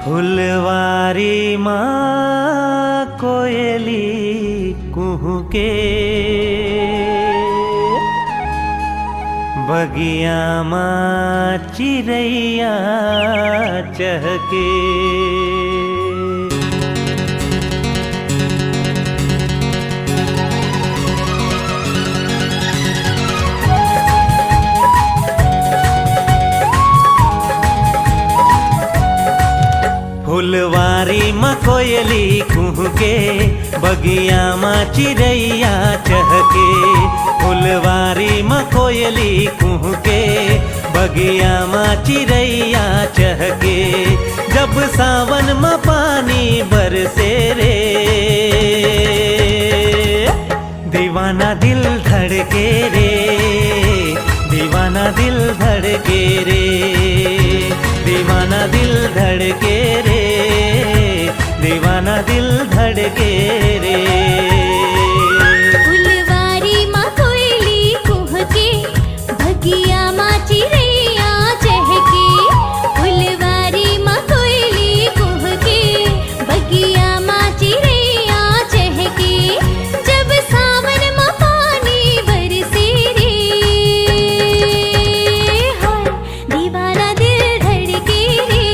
फुलवारी माँ कोयली कुहुके, बगिया माँ चिरैया चहके। फुलवारी माँ कोयली कुहुके, बगिया माँ चिरैया चहके। फुलवारी माँ कोयली कुहुके, बगिया माँ चिरैया चहके। जब सावन माँ पानी बरसे रे, दीवाना दिल धड़के रे, दीवाना दिल धड़के रे, दीवाना दिल धड़के रे, दीवाना दिल धड़के रे। फुलवारी माँ कोयली कुहके, बगिया माँ चिरैया चहके। फुलवारी माँ कोयली कुहके, बगिया माँ चिरैया चहके। जब सावन माँ पानी बरसे रे, हाय दीवाना दिल धड़के रे,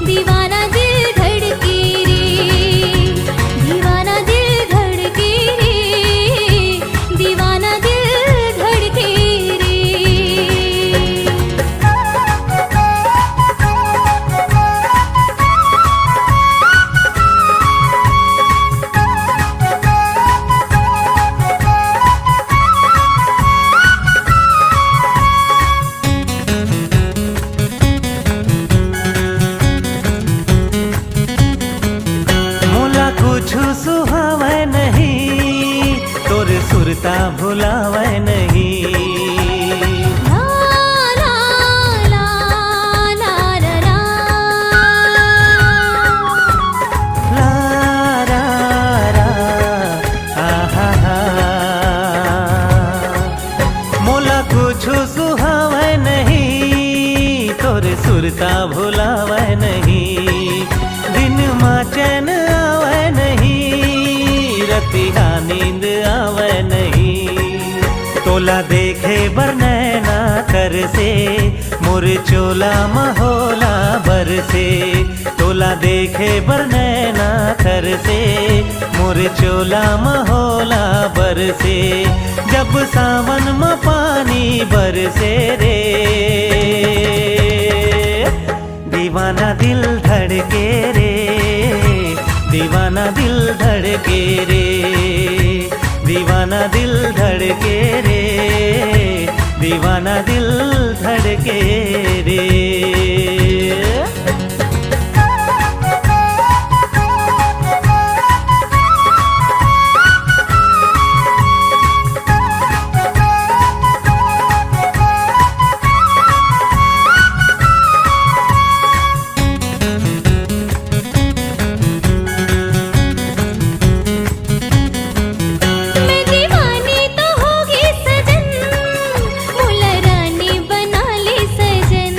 दीवाना दिल धड़के रे, दीवाना दिल धड़के रे, दीवाना दिल धड़के रे। मोला कुछु सुहावे नहीं, तोर सुरता भुलावे नहीं। ला ला ला ला ला ला। ला रा रा, आहा हा। मोला कुछु सुहावे नहीं, तोर सुरता भुलावे नहीं। दिन माँ चैन आवे नहीं, रतिहा नींद आवे नहीं। तोला देखे बर नैना कर से, मोर चोला महोला बर से। तोला देखे बर नैना कर से, मोर चोला महोला बर से। जब सावन में पानी बरसे रे, दीवाना दिल धड़के रे, दीवाना दिल धड़के रे, दीवाना दिल धड़के रे, दीवाना दिल धड़के रे। मैं दीवानी तो होगी सजन, मुला रानी बना ले सजन।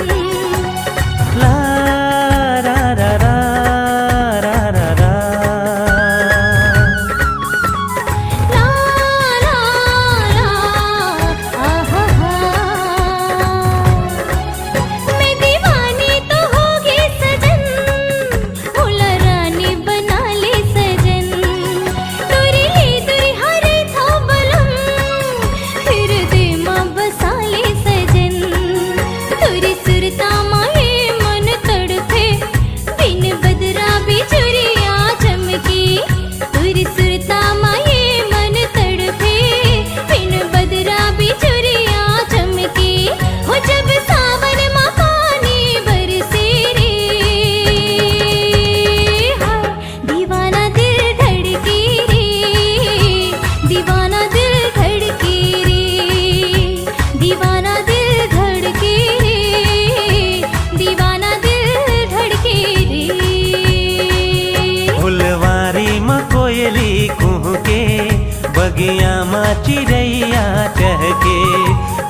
चिड़ैया चहके,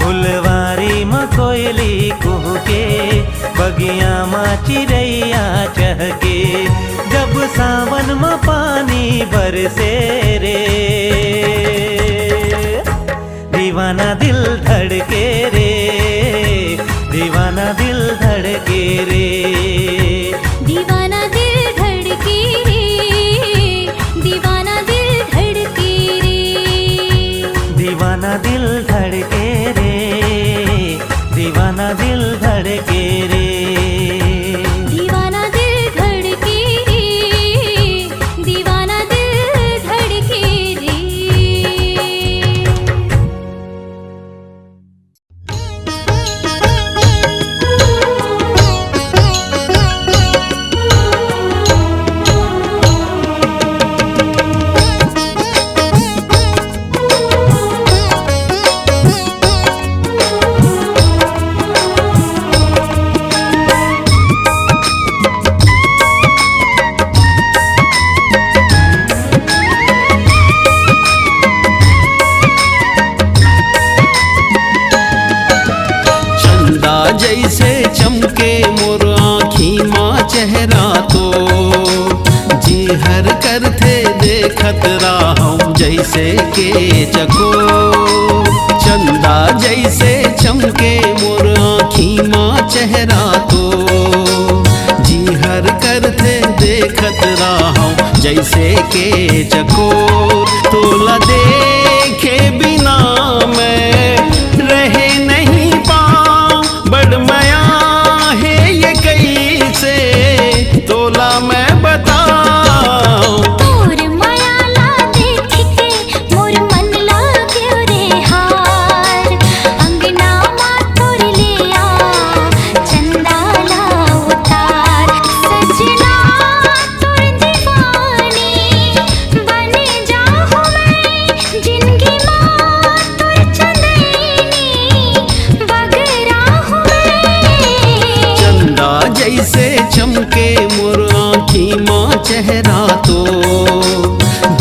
फुलवारी में कोयली कुहके, बगिया में चिड़ैया चहके, जब सावन में पानी बरसे रे, दीवाना दिल धड़के रे, दीवाना दिल धड़के रे, दीवाना दिल धड़के रे, दीवाना दिल धड़के रे, दीवाना दिल धड़के रे, दीवाना दिल धड़के रे, दीवाना दिल धड़के रे, दीवाना दिल धड़के रे। जैसे चमके मोर आँखी माँ चेहरा तो, जी हर कर थे देखत राहूं जैसे के चको, चंदा जैसे चमके मोर आँखी माँ चेहरा तो, जी हर कर थे देखत राहूं जैसे के चको, तोला देखे बिना मैं रहे नहीं बड़ माया है ये कैसे तोला मैं बताऊं, तोर माया ला देख के मोर मन लाग्यो रे हार, अंगना मा तोर लिया चंदा ला उतार, सजना तोर दीवानी बने जाऊं मैं, जिंदगी मा तोर चंदेनी बगरा हूँ मैं। चंदा जैसे चमके मोर आँखी माँ चेहरा तो,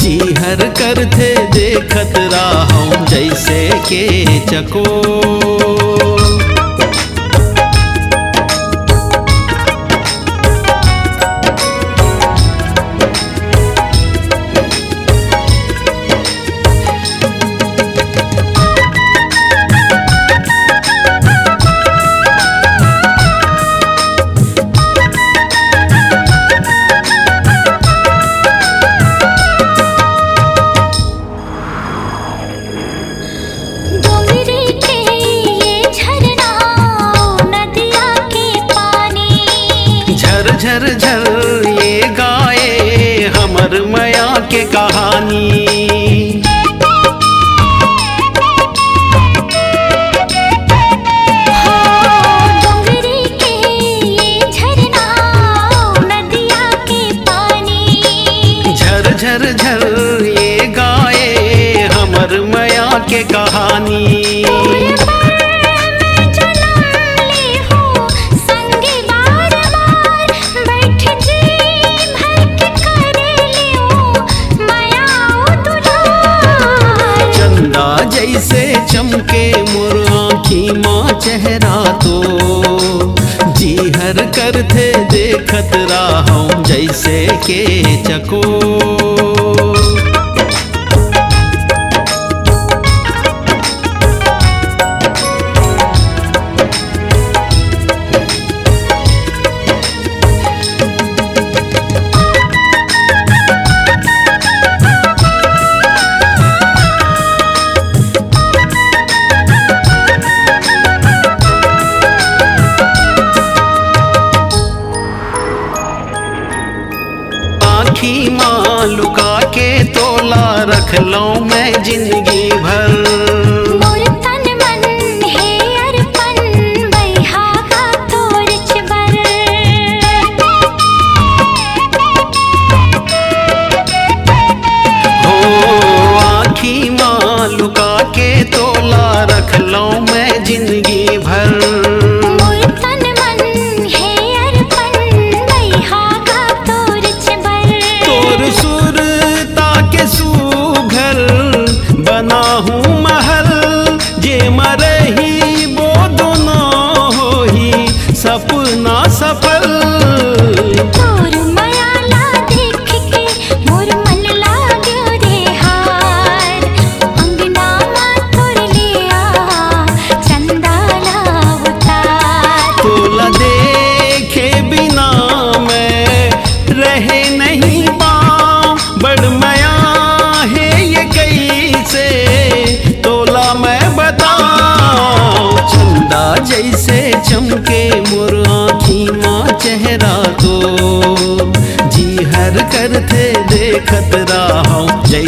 जी हर कर थे देखत राहूं जैसे के चको, डोंगरी के ये झरना नदिया के पानी, झर झर झर ये गाए हमर माया के कहानी, डोंगरी के ये झरना नदिया के पानी, झर झर झर ये गाए हमर माया के कहानी, संगे बार बार बैठ जी भर के कर लियो माया दुलार, चंदा जैसे चमके मोर आँखी माँ चेहरा तो, जी हर कर थे देखत राहूं जैसे के चको, आँखी माँ लुका के तोला रख लूं मैं जिंदगी भर, मोर तन मन है अर्पण बैहा का तोर चबर, हो आँखी माँ लुका के तोला रख लूं मैं जिंदगी भर, मोर तन मन है अर्पण बैहा का तोर चबर, तोर सुर ताके सुघर बना हूँ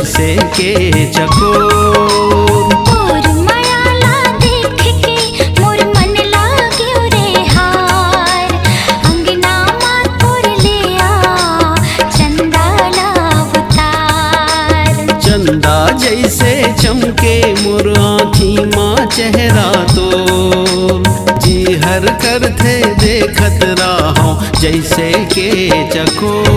जैसे के चकोर। तोर मायाला देख के मोर मन लाग्यो रे हार, अंगना मा तोर लिया चंदाला अवतार। चंदा जैसे चमके मोर आँखी माँ चेहरा तो, जी हर कर थे देखत राहों जैसे के चकोर।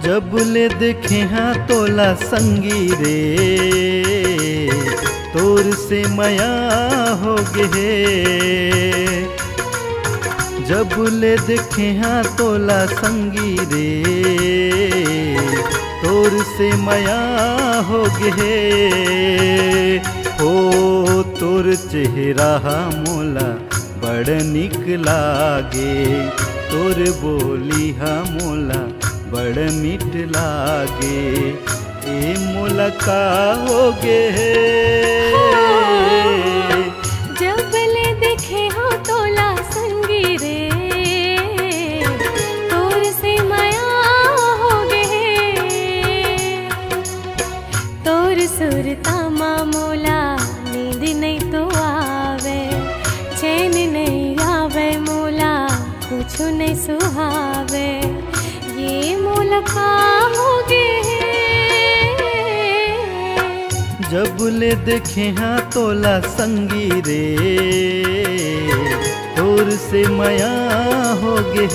जब ले देखे हाँ तोला संगी रे, तोर से माया हो गे। जब ले देखे हाँ तोला संगी रे, तोर से माया हो गे। ओ तोर चेहरा मोला बड़ निक लागे, तोर बोली मोला बड़ मीठ लागे। ए मोला का होगे जब ले देखे हो तोला संगी रे, तोर से माया हो गे। तोर सुरतामा मोला नींद नहीं तो आवे, चैन नहीं आवे मोला कुछ नहीं सुहावे। ये मोला का होगे जब ले देखे हाँ तोला संगी रे, तोर से माया होगे।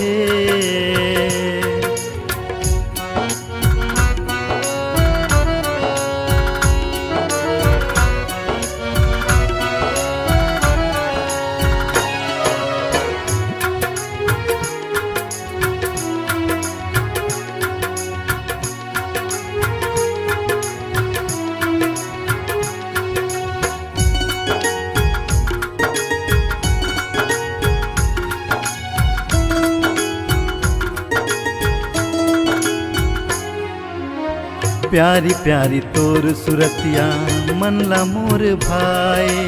प्यारी प्यारी तोर सुरतिया मन ला मोर भाए,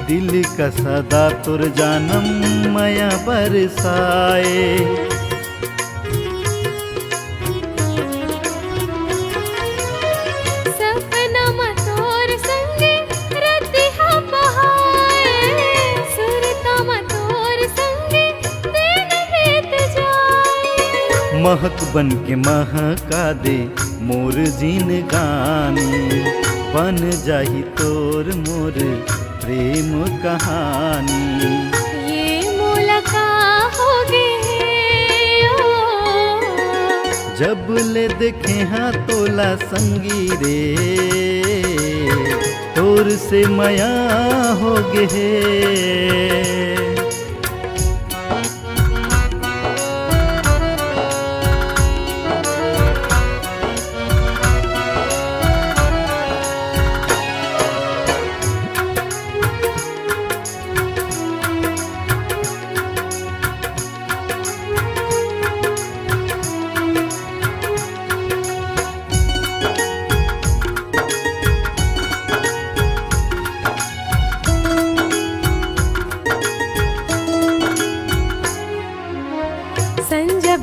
दिल का सदा तोर जानम माया बरसाए। सपना मा तोर संगे रतिहा बहाए, सुरता मा तोर संगे दिन बीत जाए। महक बन के महका दे मोर जीन गानी, बन जाही तोर मोर प्रेम कहानी। ये मोला का होगे जब ले देखे हाँ तोला संगी रे, तोर से माया होगे।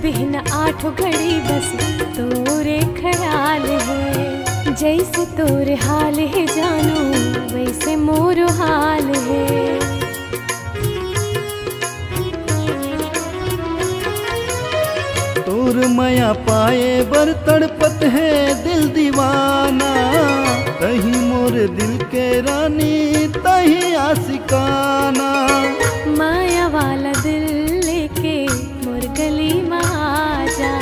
बिन आठ घड़ी बस तोरे ख्याल है, जैसे तोरे हाल है जानू वैसे मोर हाल है। तोर माया पाए बर तड़पत है दिल दीवाना, कहीं मोर दिल के रानी तहीं आशिकाना। माया वाला दिल लेके मोर गली में आ जा,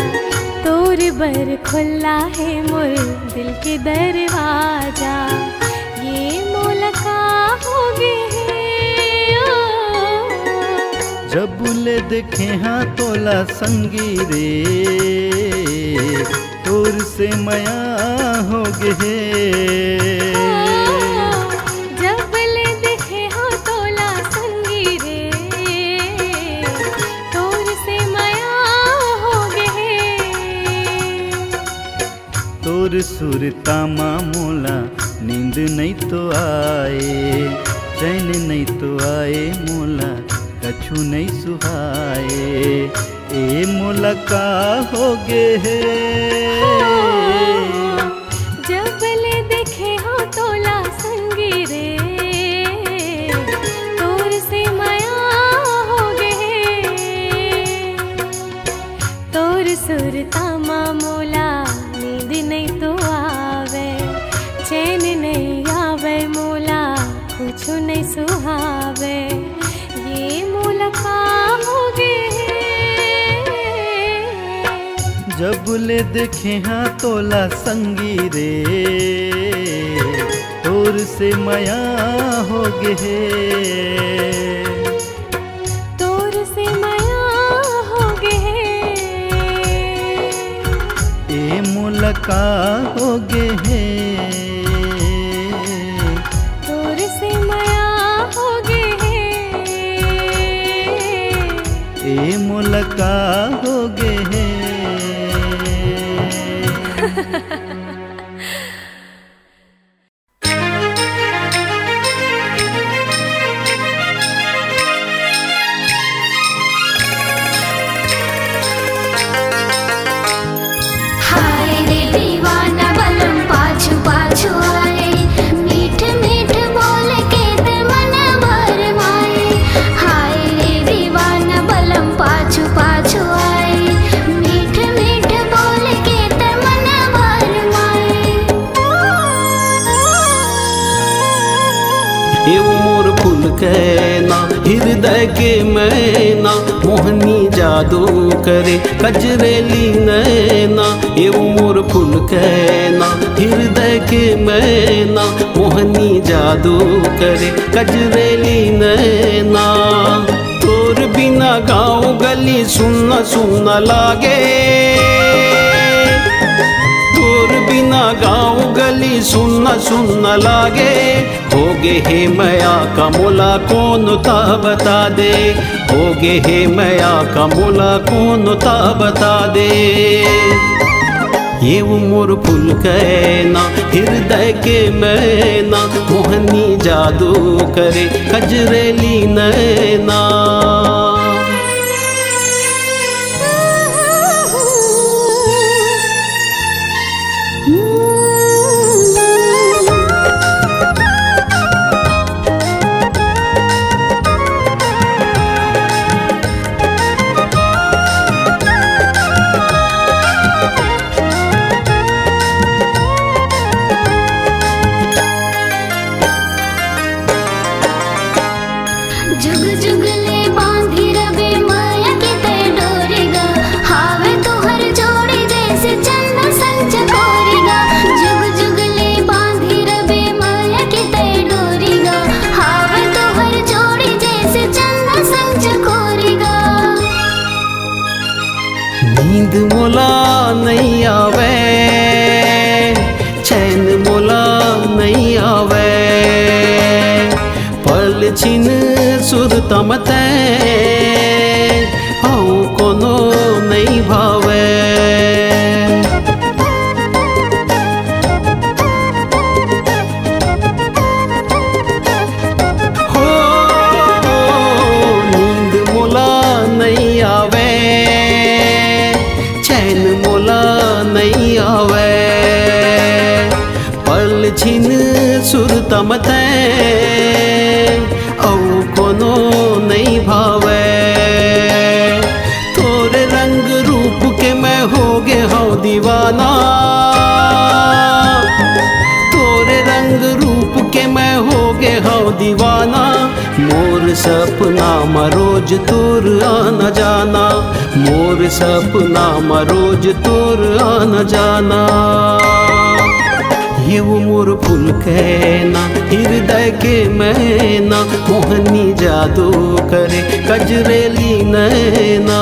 तोर बर खुला है मोर दिल के दरवाजा। ये मोल का होगे जब ले देखे हाँ तोला संगी रे तोर से मया हो गे। जब ले देखे हो तोला संगी रे तोर से माया हो गे। तोर सुरतामा मोला नींद नहीं तो आए, चैन नहीं तो आए मोला कछु नहीं सुहाए। ए मोला का हो गे है। जब ले देखे हो तोला संगी रे तोर से माया हो गे। तोर सुरतामा मोला नींद नहीं तो आवे, चैन नहीं आवे मोला कुछ नहीं सुहावे। ये मोला का हो गे। जब ले देखे हाँ तोला संगी रे तोर से मया हो गे है। तोर से माया हो गे। ए मोला का हो गे है। तोर से माया हो गे। ए मोला का हो गे है। हाय रे दीवाना बलम पाछू पाछू आए, मीठ मीठ बोल के ते मन भर माए। हाय रे दीवाना बलम पाछू पाछू आए, मीठ मीठ बोल के ते मन भर माए। एवं मोर फूल के ना हृदय के मैना, मोहनी जादू करे कजरेली नैना। एवं मोर फूल के ना हृदय के मैना, मोहनी जादू करे कजरेली नैना। तोर बिना गाँव गली सुनना सुनना लागे, तोर बिना गाँव गली सुनना सुनना लागे। होगे हे मया का मोला कौन ता बता दे, होगे हे मया का मोला कौन ता बता दे। ये वो मोर फूल कहना हृदय के मैना, मोहनी जादू करे कजरेली नैना। जुग जुग ले बांधी रबे माया की ते डोरेगा, हावे तोहर जोड़ी जैसे चंदा संग चकोरेगा। जुग जुग ले बांधी रबे माया की ते डोरेगा, हावे तोहर जोड़ी जैसे चंदा संग चकोरेगा। नींद मोला नहीं आवे, चैन मोला नहीं आवे। पल छिन सुरतम ते आऊ कोनो नहीं भावे। हो नींद मोला नहीं आवे, चैन मोला नहीं आवे। पल छिन सुरतम ते औ कोनो नहीं भावे। तोरे रंग रूप के मैं हो गे हूँ दीवाना, तोरे रंग रूप के मैं हो गे हूँ दीवाना। मोर सपना में रोज तोर आना जाना, मोर सपना में रोज तोर आना जाना। ये वो मोर फूल कहना हृदय के मैना मोहनी जादू करे कजरेली नैना।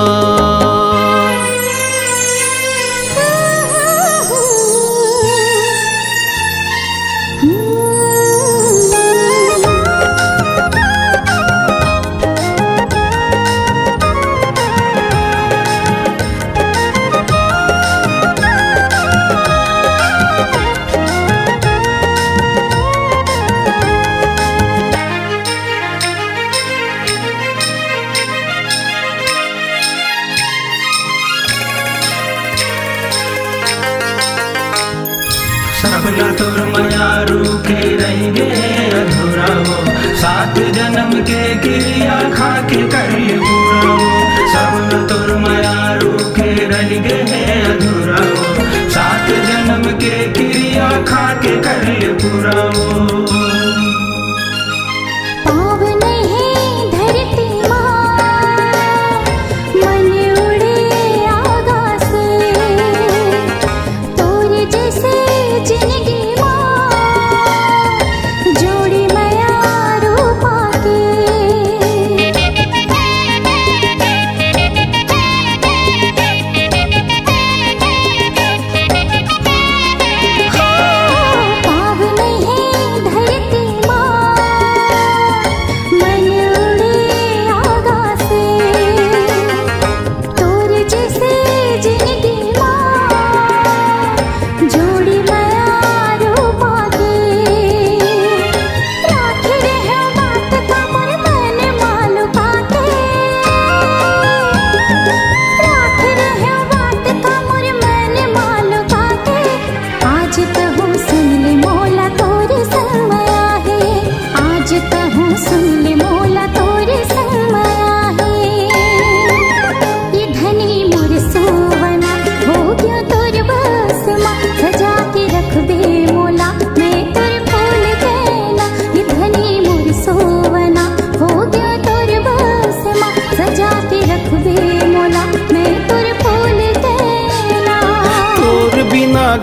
सपना तोर मयारू के रहेंगे अधूरा हो, 7 जन्म के क्रिया खा के कर ले पूरा हो। सपना तोर मयारू के रहेंगे अधूरा हो, 7 जन्म के क्रिया खा के कर ले पूरा हो।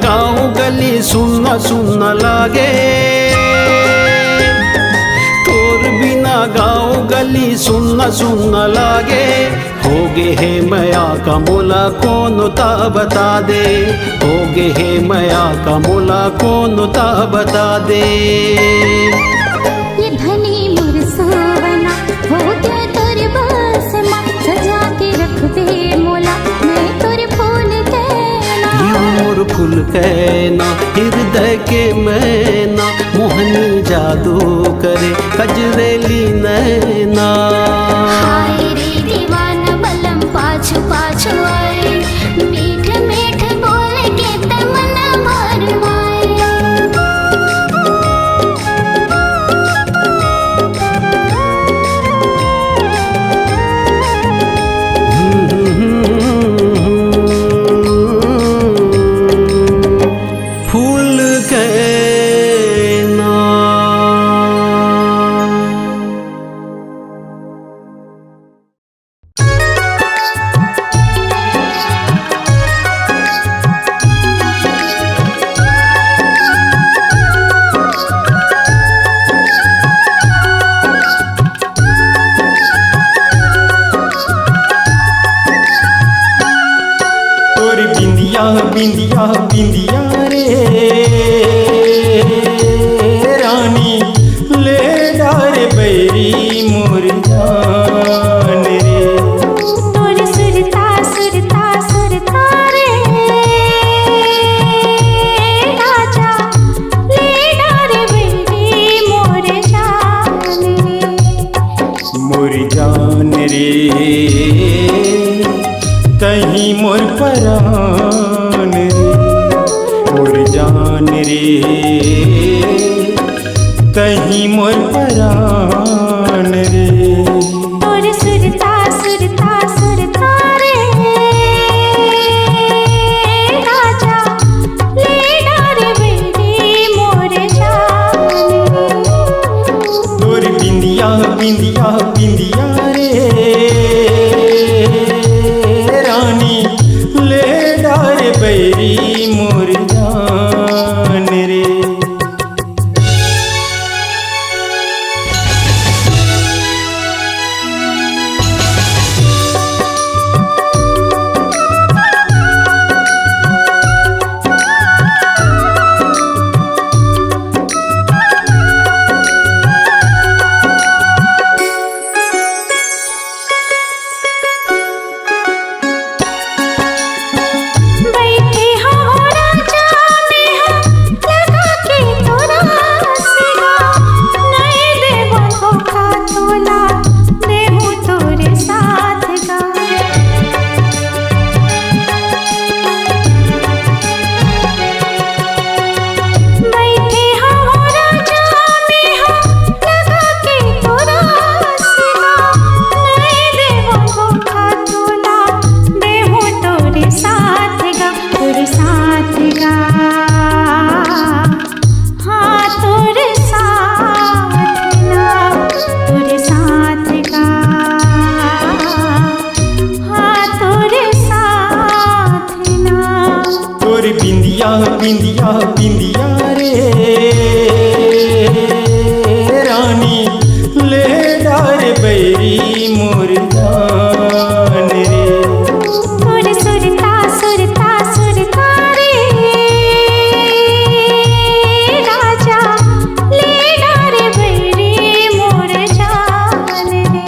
गाँव गली सुनना सुनना लागे, तोर बिना गाँव गली सुनना सुनना लागे। होगे है मया का मोला कौन ता बता दे, होगे है मया का मोला कौन ता बता दे। ये धनी मोर सोवना हो गया तोर बस माँ, सजा के रख दे मोला मैं तोर फूल कहना। मोर फूल कहना हृदय के मैना मोहनी जादू करे कजरेली नैना। हाय रे दीवाना बलम पाछू पाछू आए, मीठ मीठ बोल के तमन्ना भरमाए। फूल कहना तोर बिंदिया बिंदिया बिंदिया रे रानी ले डारे बैरी मोर जान रे। तोर सुरता सुरता सुरता रे राजा ले डारे बेरी मोर जान रे। मोर जान रे कहीं मोर परान रे, मोर जान रे कहीं मोर परान रे। तोर सुरता सुरता सुरता रे राजा ले डारे बेरी मोर जान रे। तोर बिंदिया बिंदिया बिंदिया रे रानी ले डारे बैरी मोर जान रे। गा हाँ तोरे साथ ना तोरे साथ गा हाँ तोरे साथ ना तोर बिंदिया बिंदिया बिंदिया रे रानी ले डार बैरी मोर जान रे तोरे सुरता सुरता सुरता रे राजा ले डारे बैरी मोर जान रे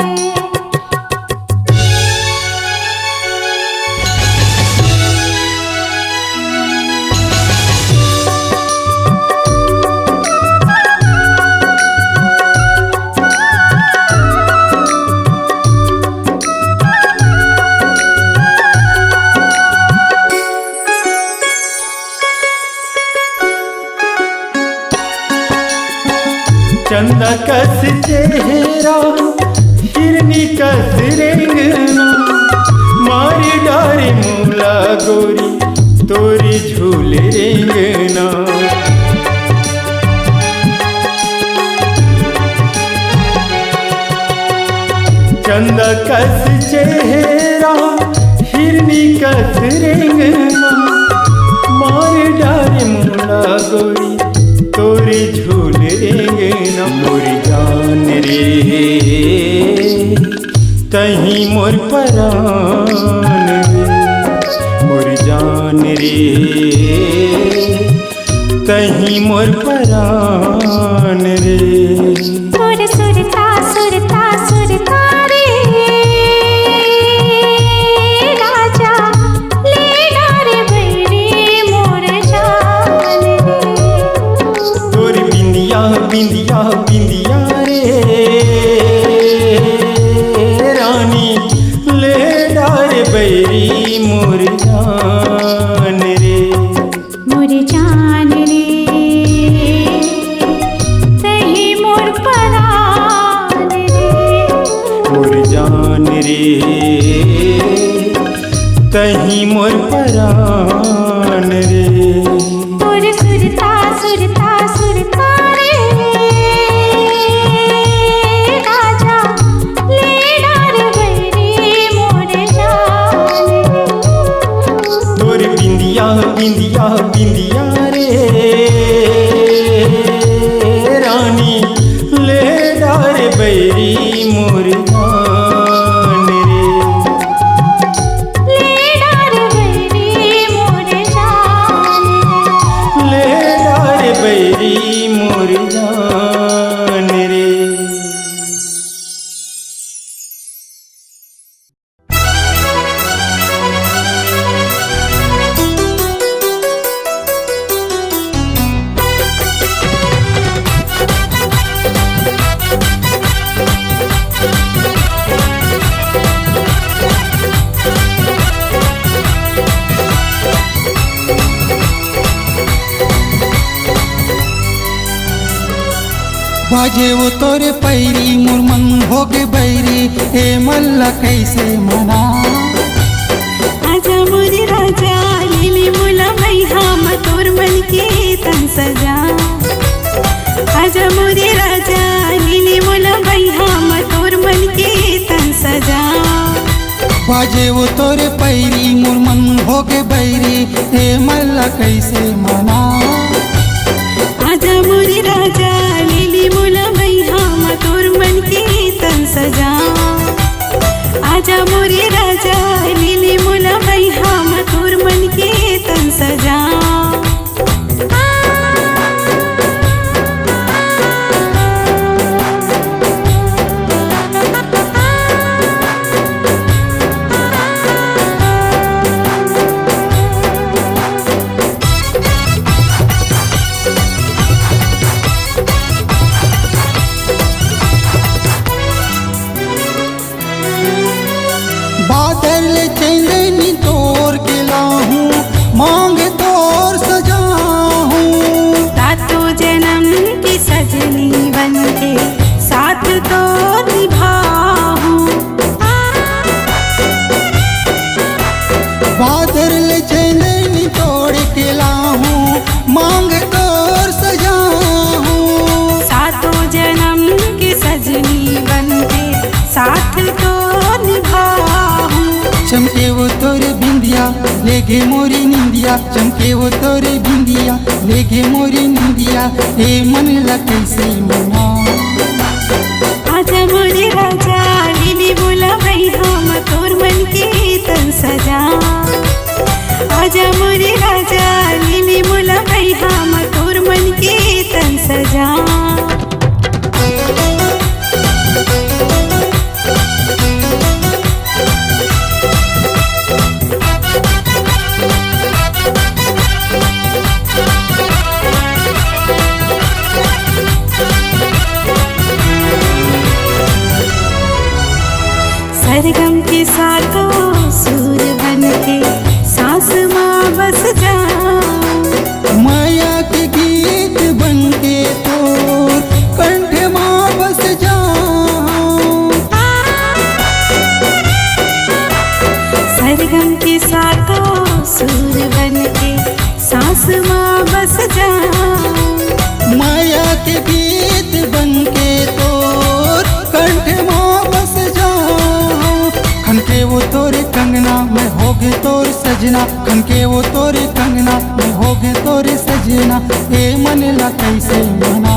चंदा कस चेहरा हिरनी कस रेंगना मारी डारी मूला गोरी तोरी झूल रेंगना चंदा कस चेहरा हिरनी कस रेंगना मारी डारी मूला गोरी तोरी झूल रेंगना मोर जान रे तहीं मोर परान रे मोर जान रे तहीं मोर परान रे तोरे सुरता सुरता सुरता रे राजा ले डारे बैरी मोर जान रे तोर बिंदिया बिंदिया बिंदिया रे रानी ले डार बैरी मोर जान रे मोर जान रे तही मोर परान रे मोर जान रे तहीं मोर परान रे तोरे सुरता सुरता सुरता रे राजा ले डारे बैरी मोर जान रे तोर बिंदिया बिंदिया बिंदिया रे रानी ले डार बैरी मोर जान रे ले डारे बैरी मोर जान रे ले डार बैरी मोर जान रे बाजे वो तोरे पैरी मुरमन होके बैरी हे मल्ला कैसे मना आजा मोरे राजा लिली मुला मैहा मतोर मन के तन सजा आजा मोरे राजा लिली मुला मैहा मतोर मन के तन सजा बाजे वो तोरे पैरी मुरमन होके बैरी हे मल्ला कैसे मना आजा मोरे राजा लिली मुला मैहा मतोर मन के तन सजा आजा मोरे राजा लिली मुला मैहा मतोर मन के तन सजा बादल चंदनी तोर चमके वो तोरे बिंदिया लेगे मोरी निंदिया, चमके वो तोरे बिंदिया लेगे मोरी निंदिया, ए मन ला कैसे मना। आजा मोरे राजा लिली बोला भाई हम तोर मन के तन सजा। आजा मोरे राजा लिली बोला भाई हम तोर मन के तन सजा। सरगम के साथों सूर बन के सांस माँ बस जा। माया के गीत बन के तो कंठ माँ बस जा। सरगम के साथों सूर बन के सांस माँ बस जा। माया के गीत बन के तो कंठ माँ बस जा। खनके वो तोरे कंगना मैं होगे तोर सजना, खनके वो तोरे कंगना मैं होगे तोरे सजना, ए मन ला कैसे मना।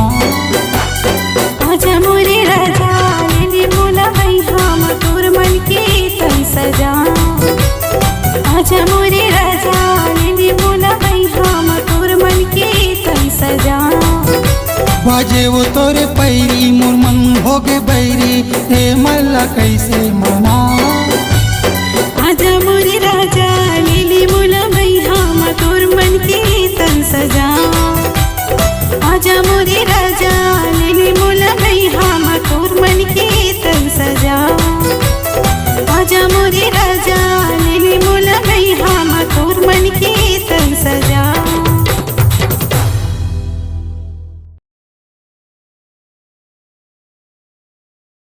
आजा मोरे राजा लिली बोला भाई हम तोर मन के तन सजा। आजा मोरे राजा लिली बोला भाई हम तोर मन के तन सजा। बाजे वो तोरे पैरी मोर मन होगे बैरी, ए मन ला कैसे मना। आजा मोरे राजा लिली बोला भाई हम तोर मन के तन सजा। आजा मोरे